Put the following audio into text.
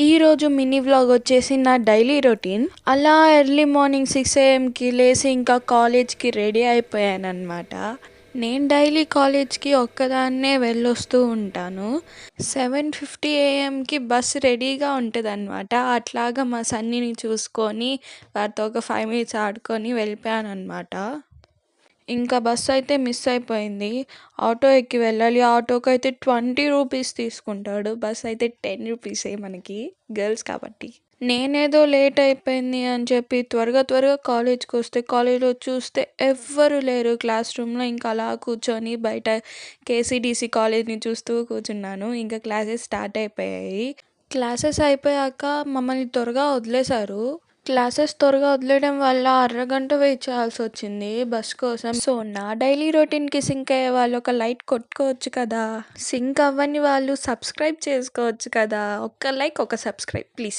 ఈరోజు mini vlog వచ్చేసి నా డైలీ రొటీన్. అలా ఎర్లీ మార్నింగ్ 6 AM లేసి ఇంకా కాలేజ్కి రెడీ అయిపోయానమాట. నేను డైలీ కాలేజ్కి ఒక్కదాన్నే వెళ్ళొస్తూ ఉంటాను. 7:50 AM బస్సు రెడీగా ఉంటుంది అనమాట. అట్లాగా మా సన్నీని చూసుకొని వారితో ఒక 5 minutes ఆడుకొని వెళ్ళిపోయాను అనమాట. ఇంకా బస్సు అయితే మిస్ అయిపోయింది. ఆటో ఎక్కి వెళ్ళాలి. ఆటోకి అయితే 20 రూపీస్ తీసుకుంటాడు. బస్ అయితే 10 రూపీసే మనకి గర్ల్స్ కాబట్టి. నేనేదో లేట్ అయిపోయింది అని చెప్పి త్వరగా కాలేజ్కి వస్తే కాలేజ్లో చూస్తే ఎవ్వరు లేరు క్లాస్ రూమ్లో. ఇంకా అలా కూర్చొని బయట కేసీడీసీ కాలేజ్ని చూస్తూ కూర్చున్నాను. ఇంకా క్లాసెస్ స్టార్ట్ అయిపోయాయి. క్లాసెస్ అయిపోయాక మమ్మల్ని త్వరగా వదిలేశారు. క్లాసెస్ త్వరగా వదిలేయడం వల్ల అరగంట వెయిట్ చేయాల్సి వచ్చింది బస్ కోసం. సో నా డైలీ రొటీన్కి సింక్ అయ్యే వాళ్ళు ఒక లైక్ కొట్టుకోవచ్చు కదా. సింక్ అవ్వని వాళ్ళు సబ్స్క్రైబ్ చేసుకోవచ్చు కదా. ఒక్క లైక్ ఒక సబ్స్క్రైబ్ ప్లీజ్.